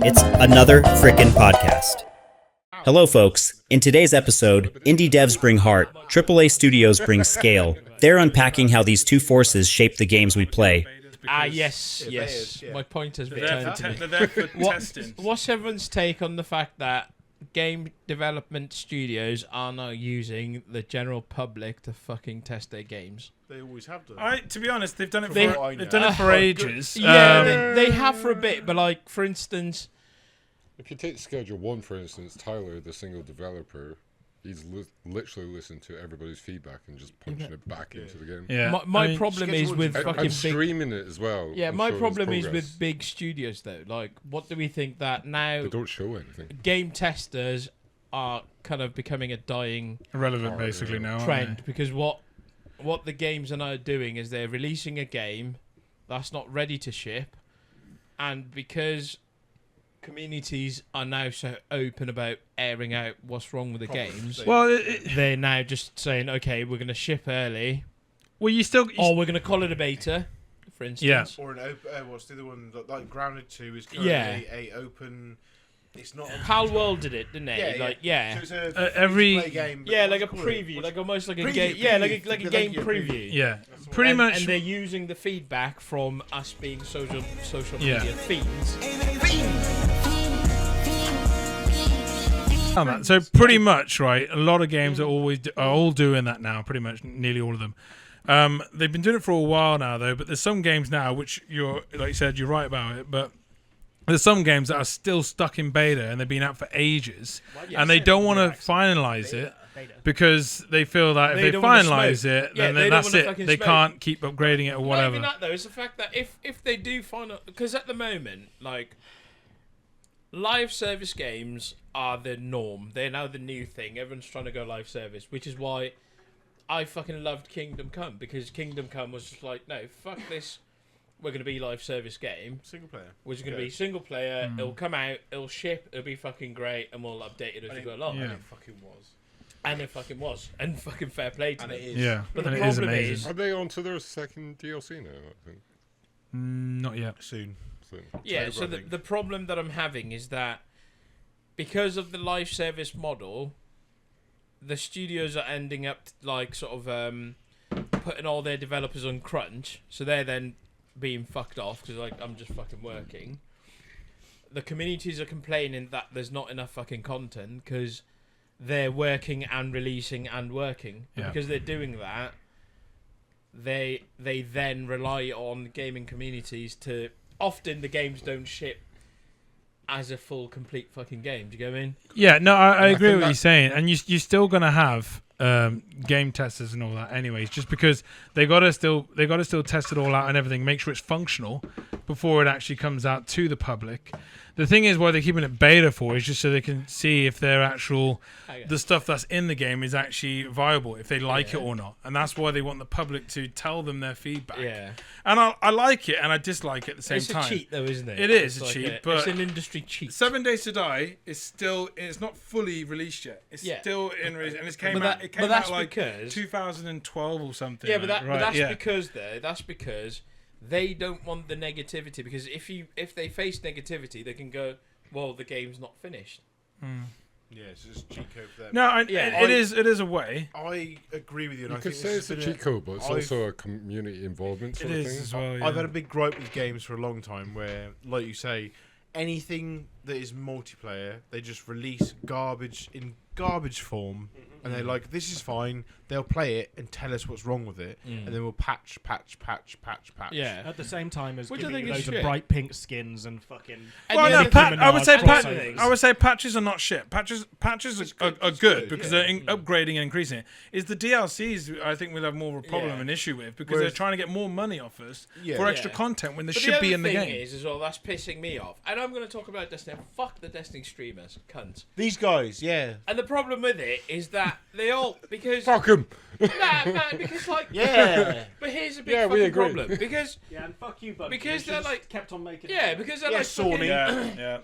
It's another frickin' podcast. Hello, folks. In today's episode, indie devs bring heart, AAA studios bring scale. They're unpacking how these two forces shape the games we play. Yes. Yeah. My point has been They're turned to me. there for testing. What's everyone's take on the fact that game development studios are now using the general public to fucking test their games? They always have done. To be honest, they've done it They- for they've done it for ages. Yeah, they have for a bit, but like, for instance... If you take Schedule 1, for instance, Tyler, the single developer, he's literally listened to everybody's feedback and just punching it back into the game. Yeah. My problem is with And fucking big... streaming it as well. Yeah, and my showing problem his is progress. with big studios, though. Like, what do we think that now They don't show anything. game testers are kind of becoming a dying Irrelevant, basically, now. trend? Because what the games are now doing is they're releasing a game that's not ready to ship, and because communities are now so open about airing out what's wrong with the games, Well, they're now just saying, okay, we're going to ship early, you still. or we're going to call it a beta, for instance. Or an open. What's the other one? Like Grounded 2 is currently a open. It's not. Pal World did it, didn't they? So it's a every- free-to-play game. but Yeah, what like do a you call it? preview, What's like almost like a Preview, game. Yeah, like preview. a game Yeah, preview. Yeah, pretty much. And they're using the feedback from us being social Yeah. media fiends. So pretty much, right? A lot of games are all doing that now. Pretty much, nearly all of them. They've been doing it for a while now, though. But there's some games now which like you said, you're right about it. But there's some games that are still stuck in beta and they've been out for ages, and they don't want to finalize it because they feel that if they don't wanna finalize smoke. it, Yeah, then they don't that's wanna it. fucking They smoke. can't keep upgrading it or Not whatever. even that though. It's the fact that if they do final, because at the moment, like, live service games are the norm. They're now the new thing. Everyone's trying to go live service, which is why I fucking loved Kingdom Come, because Kingdom Come was just like, no, fuck this. We're going to be live service game. Single player. Which is going to be single player. It'll come out. It'll ship. It'll be fucking great, and we'll update it as we go along. Yeah. And it fucking was. And it fucking was, and fucking fair play to And them. it is. Yeah, But the and it is problem amazing. is- Are they on to their second DLC now, I think? Not yet. Soon. So, Yeah, October, so I the think. problem that I'm having is that because of the live service model, the studios are ending up like sort of putting all their developers on crunch, so they're then being fucked off because like I'm just fucking working. The communities are complaining that there's not enough fucking content because they're working and releasing and working. Yeah. Because they're doing that, they then rely on gaming communities to. Often the games don't ship as a full, complete fucking game. Do you get what I mean? Yeah, no, I agree think with what that- you're saying, and you're still gonna have game testers and all that, anyways. Just because they gotta still test it all out and everything, make sure it's functional before it actually comes out to the public. The thing is, why they're keeping it beta for is just so they can see if their actual the stuff that's in the game is actually viable, if they like it or not, and that's why they want the public to tell them their feedback. Yeah. And I like it and I dislike it at the same It's time. a cheat, though, isn't it? It is It's a like cheat, but it's an industry cheat. 7 Days to Die is still, it's not fully released yet. It's still in release, and it came out that's like because 2012 or something. yeah, but that's yeah. because they don't want the negativity. Because if they face negativity, they can go, well, the game's not finished. Yeah, it's just cheat code for them. No, Yeah, it is a way. I agree with you. And you I could think say this it's a has cheat been code, but it's I've- also a community involvement It sort of is thing. as well. Yeah. I've had a big gripe with games for a long time where, like you say, anything that is multiplayer, they just release garbage in garbage form, and they're like, this is fine. They'll play it and tell us what's wrong with it, and then we'll patch. Yeah. At the same time as Which I giving think you is loads of shit. bright pink skins and fucking. Well, yeah, no, Nicki I would say Minaj I would say patches are not shit. Patches are It's good good, because yeah. they're upgrading and increasing it. Is the DLCs I think we'll have more of a problem, Yeah. an issue with, because Whereas- they're trying to get more money off us Yeah. for extra Yeah. content when there But should be the in the other thing game. is as well, that's pissing me off. And I'm going to talk about Destiny. Fuck the Destiny streamers, cunt. These guys, yeah. And the problem with it is that they all because Fuck 'em! because like Yeah. But here's a big Yeah, we fucking agree. problem because Yeah, and fuck you, buddy. Because You they're should've like- kept on making. yeah because they're Yeah, like Sony. fucking, Yeah.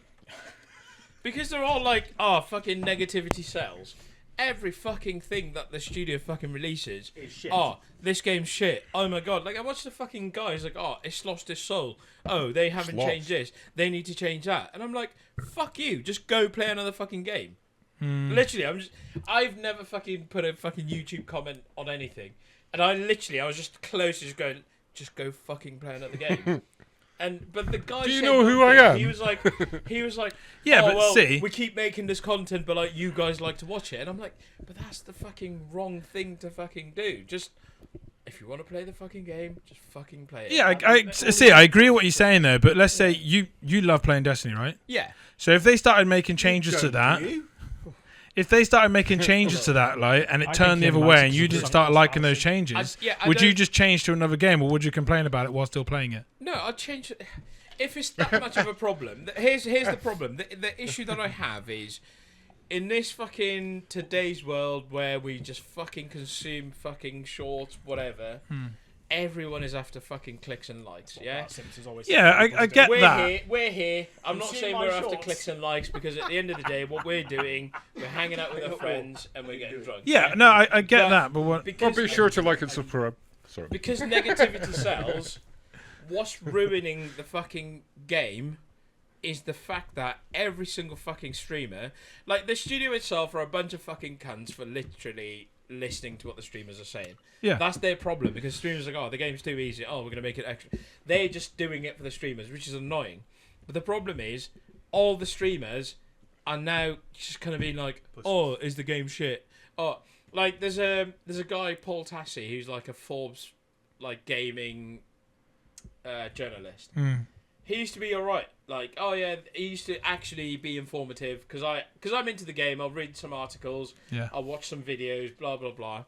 because they're all like fucking negativity sells. every fucking thing that the studio fucking releases. It's shit. Oh, this game's shit. Oh my god. Like, I watched the fucking guys like, oh, it's lost its soul. Oh, they haven't lost. changed this. They need to change that. And I'm like, fuck you. Just go play another fucking game. Literally, I've never fucking put a fucking YouTube comment on anything. And I was just close to just going, just go fucking play another game. But the guy. Do you said know one who I thing. am? He was like, Yeah, oh, but well, see- we keep making this content, but like you guys like to watch it, and I'm like, but that's the fucking wrong thing to fucking do. Just if you want to play the fucking game, just fucking play it. Yeah, I agree with what you're saying though. But let's say you love playing Destiny, right? Yeah. So if they started making changes to that, if they started making changes to that, like, and it I turned the think other Kim way, likes and you it didn't sometimes. start liking those changes, I would you don't- just change to another game, or would you complain about it while still playing it? No, I'd change it. If it's that much of a problem, here's the problem. The issue that I have is in this fucking today's world where we just fucking consume fucking shorts, whatever. Everyone is after fucking clicks and likes. Yeah. Bart Simpson's always Yeah, saying I get We're that. here. We're here. I'm You not see saying my we're after shorts? clicks and likes because at the end of the day, what we're doing, we're hanging out with our friends and we're getting drunk. Yeah, no, I get But- that, but what? Well, Because be sure to like and subscribe. Sorry. because negativity sells. What's ruining the fucking game is the fact that every single fucking streamer, like the studio itself, are a bunch of fucking cunts for literally listening to what the streamers are saying. Yeah. That's their problem because streamers are like, oh, the game's too easy. Oh, we're going to make it extra. They're just doing it for the streamers, which is annoying. But the problem is, all the streamers are now just kind of being like, oh, is the game shit? Oh, like there's a guy, Paul Tassi, who's like a Forbes like gaming journalist. He used to be alright. Like, oh yeah, he used to actually be informative because I'm into the game. I'll read some articles. Yeah. I'll watch some videos. Blah blah blah.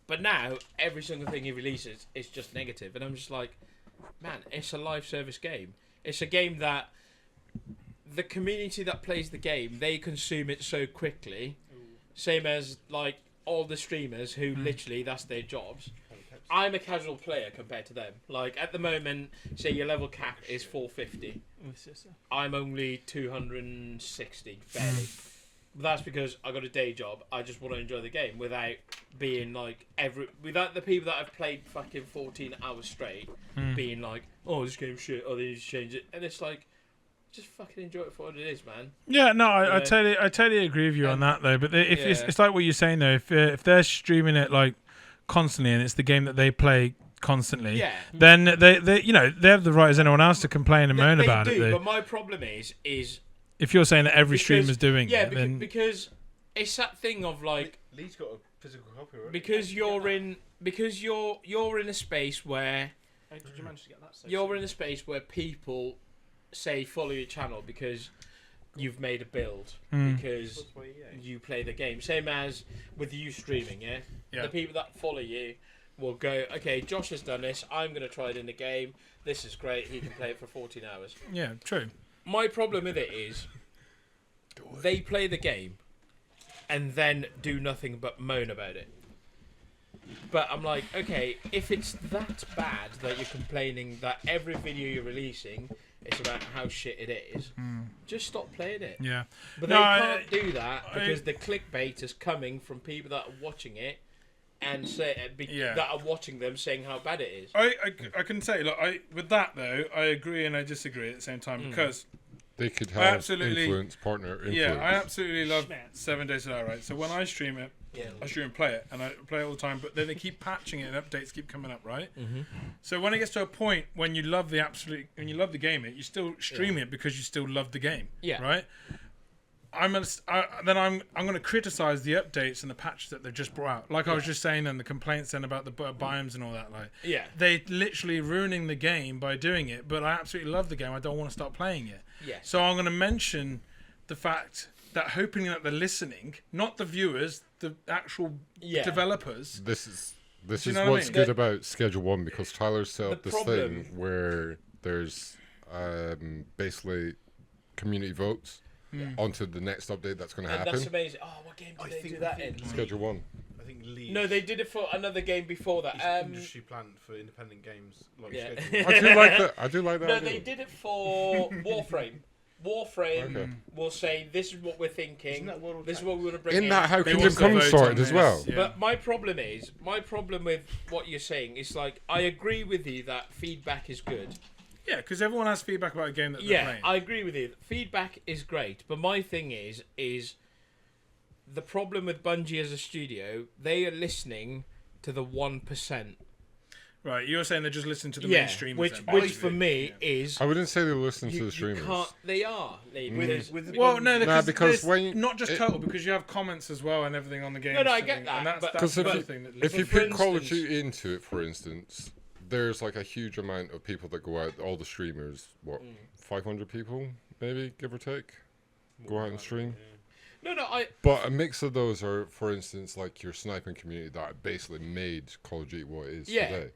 But now every single thing he releases is just negative, and I'm just like, man, it's a live service game. It's a game that the community that plays the game, they consume it so quickly. Same as like all the streamers who literally that's their jobs. I'm a casual player compared to them. Like at the moment, say your level cap is 450. I'm only 260 barely. But that's because I got a day job. I just want to enjoy the game without being like without the people that have played fucking 14 hours straight being like, oh, this game's shit. Oh, they need to change it. And it's like, just fucking enjoy it for what it is, man. Yeah, no, I Yeah. totally agree with you on that though. But if Yeah. it's like what you're saying though, if they're streaming it like constantly and it's the game that they play constantly, Yeah. then they they have the right as anyone else to complain and moan They about do, it. Though. but my problem is If you're saying that every because- streamer's doing yeah, it, then because it's that thing of like Lee's got a physical copy, right? because you're in a space where Hey, did you manage to get that? you're in a space where people say follow your channel because you've made a build because you play the game. Same as with you streaming, yeah? Yeah. The people that follow you will go, okay, Josh has done this, I'm going to try it in the game, this is great, he can play it for 14 hours. yeah, true. My problem with it is they play the game and then do nothing but moan about it. But I'm like, okay, if it's that bad that you're complaining that every video you're releasing is about how shit it is, just stop playing it. Yeah. But No, they I- can't do that because the clickbait is coming from people that are watching it and Yeah. that are watching them saying how bad it is. I can say, look, with that though, I agree and I disagree at the same time because They could I have absolutely- influence, partner influence. yeah, I absolutely love Schman. 7 Days to Die, right? So when I stream it, I stream and play it, and I play it all the time. But then they keep patching it, and updates keep coming up, right? So when it gets to a point when you love when you love the game, you still stream it because you still love the game, Yeah. right? I'm going to criticize the updates and the patches that they've just brought out, like I was just saying, and the complaints then about the biomes and all that. Like, Yeah. they literally ruining the game by doing it. But I absolutely love the game. I don't want to stop playing it. Yeah. So I'm going to mention the fact that hoping that they're listening, not the viewers, the actual Yeah. developers. This is Do you know what I what's mean? good about Schedule 1 because Tyler set up The this problem- thing where there's basically community votes onto the next update that's going to And that's happen. amazing. Oh, what game did they do that in? Schedule 1. I think Lee. No, they did it for another game before that. He's industry plan for independent games like Yeah. Schedule. I do like that. I do like that. No, idea. they did it for Warframe. Warframe Okay. will say, "This is what we're thinking. Isn't that World of This is Tanks? what we want to bring In that, how They Kingdom want to Come vote on sorted this, as well. yeah. But my problem with what you're saying is like, I agree with you that feedback is good. Yeah, because everyone has feedback about a game that they're Yeah, playing. I agree with you. Feedback is great, but my thing is the problem with Bungie as a studio. They are listening to the 1%. Right, you're saying they're just listening to the Yeah, mainstream. which for me is I wouldn't say they listen to you the streamers. can't. They are. Well, no, Nah, because there's when you- not just it- total, because you have comments as well and everything on the game. No, I get that, And that's but- Because another if thing that If you for put Call of instance- Duty into it, for instance, there's like a huge amount of people that go out. All the streamers, what, 500 people, maybe, give or take, go out and stream. no. But a mix of those are, for instance, like your sniping community that basically made Call of Duty what it is Yeah. today.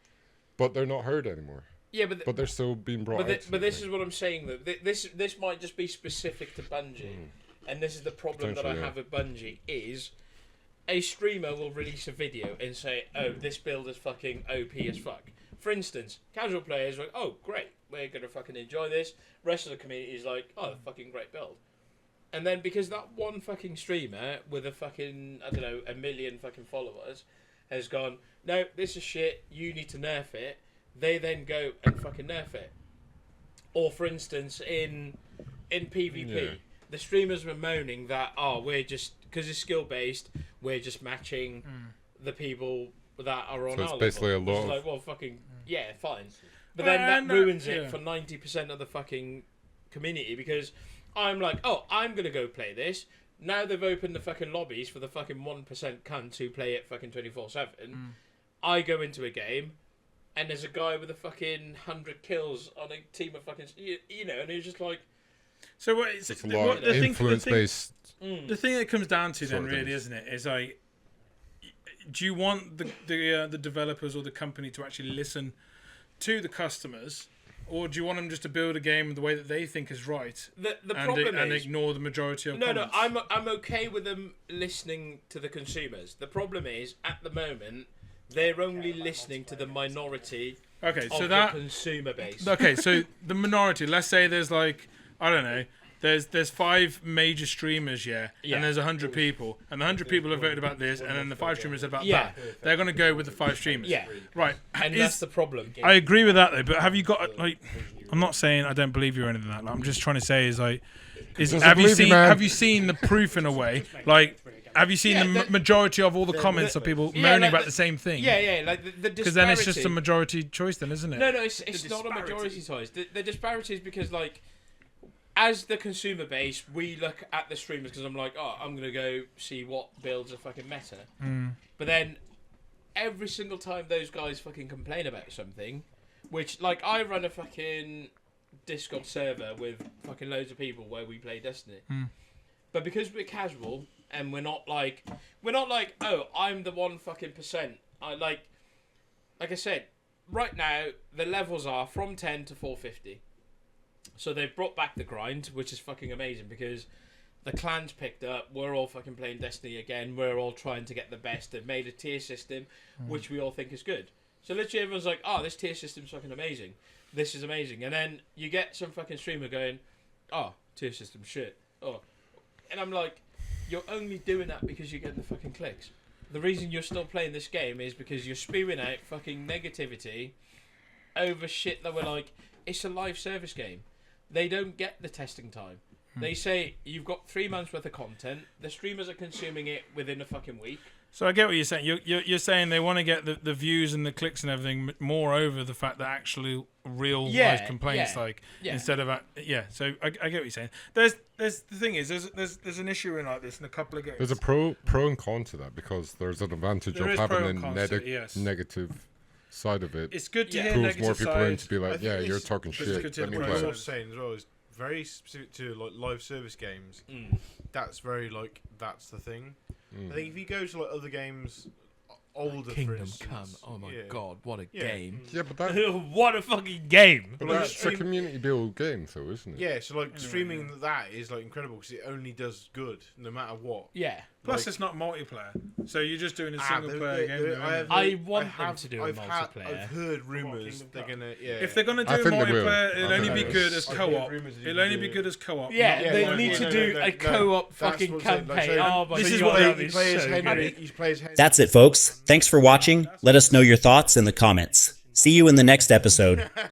But they're not heard anymore. Yeah, but But they're still being brought out. but this is what I'm saying though. This might just be specific to Bungie, and this is the problem that I Potentially, have with Bungie is a streamer will release a video and say, "Oh, this build is fucking OP as fuck." For instance, casual players are like, "Oh, great, we're gonna fucking enjoy this." Rest of the community is like, "Oh, fucking great build." And then because that one fucking streamer with a fucking, I don't know, 1 million fucking followers has gone, "No, this is shit, you need to nerf it," they then go and fucking nerf it. Or for instance, in PvP, Yeah. the streamers were moaning that, we're just, because it's skill based, we're just matching the people that are on So it's our basically level. a lot It's of- like, well, fucking, yeah, fine. But then that ruins it for 90% of the fucking community, because I'm like, I'm going to go play this. Now they've opened the fucking lobbies for the fucking 1% cunts who play it fucking 24/7. I go into a game, and there's a guy with a fucking 100 kills on a team of fucking, and he's just like, So what is It's a the, lot what, of the thing, influence-based. the thing that comes down to sort then of really, things. isn't it, is like, do you want the developers or the company to actually listen to the customers, or do you want them just to build a game the way that they think is right the and, problem and is, ignore the majority of no, comments? I'm okay with them listening to the consumers. The problem is, at the moment, they're only listening to the minority Okay, of so the that consumer base. okay, so the minority. Let's say there's like, I don't know. There's 5 major streamers, Yeah. and there's 100 people, and the 100 people have voted about this, and then the 5 streamers have about Yeah. that. They're going to go with the 5 streamers. Yeah. Right. And that's the problem. I agree with that though, but have you got like? I'm not saying I don't believe you or anything like that. I'm just trying to say is like, Doesn't have you believe you, seen man. have you seen the proof in a way? Like, have you seen the majority of all the comments of people moaning like about the same thing? Yeah, like the Because then it's just a disparity- majority choice, then, isn't it? No, it's not a majority choice. The disparity is because, like, as the consumer base, we look at the streamers because I'm like, I'm going to go see what builds are fucking meta. But then every single time those guys fucking complain about something, which, like, I run a fucking Discord server with fucking loads of people where we play Destiny. But because we're casual and we're not like, I'm the 1 fucking percent. Like I said, right now the levels are from 10 to 450. So they've brought back the grind, which is fucking amazing because the clans picked up. We're all fucking playing Destiny again. We're all trying to get the best. They've made a tier system, which we all think is good. So literally everyone's like, this tier system's fucking amazing. This is amazing. And then you get some fucking streamer going, tier system shit. And I'm like, you're only doing that because you're getting the fucking clicks. The reason you're still playing this game is because you're spewing out fucking negativity over shit that we're like, it's a live service game. They don't get the testing time. They say you've got 3 months worth of content. The streamers are consuming it within a fucking week. So I get what you're saying. You're saying they want to get the views and the clicks and everything more over the fact that actually real life complaints, instead of So I get what you're saying. There's the thing is there's an issue in like this in a couple of games. There's a pro and con to that because there's an advantage There of is having pro the and cons to it, yes. negative side of it. It's good to hear Pulls negative more people in sides. to be I like, think yeah, it's- you're talking it's shit. good to Let me hear the play What I pros. it. was saying as well is very specific to like live service games. That's very like that's the thing. I think if you go to like other games, older for Kingdom instance, Come. Oh my yeah. god, what a Yeah. game. Yeah, but that, What a fucking game. but Like that's a stream- community build game, though, isn't it? Yeah, so like streaming that is like incredible because it only does good no matter what. Yeah. Plus, Like- it's not multiplayer, so you're just doing a Ah, single player game. with them. I want them to do a I've multiplayer. heard rumours they're gonna. Yeah. If they're gonna do I a think they will. multiplayer, it'll I only think be they good will. as I've co-op. heard rumours that It'll you only do be it. good as co-op. Yeah, not they online. need to do a co-op That's fucking what I'm saying, like, campaign. so Oh my this is god, what that they is play as so Henry. good. You play as Henry. That's it, folks. Thanks for watching. Let us know your thoughts in the comments. See you in the next episode.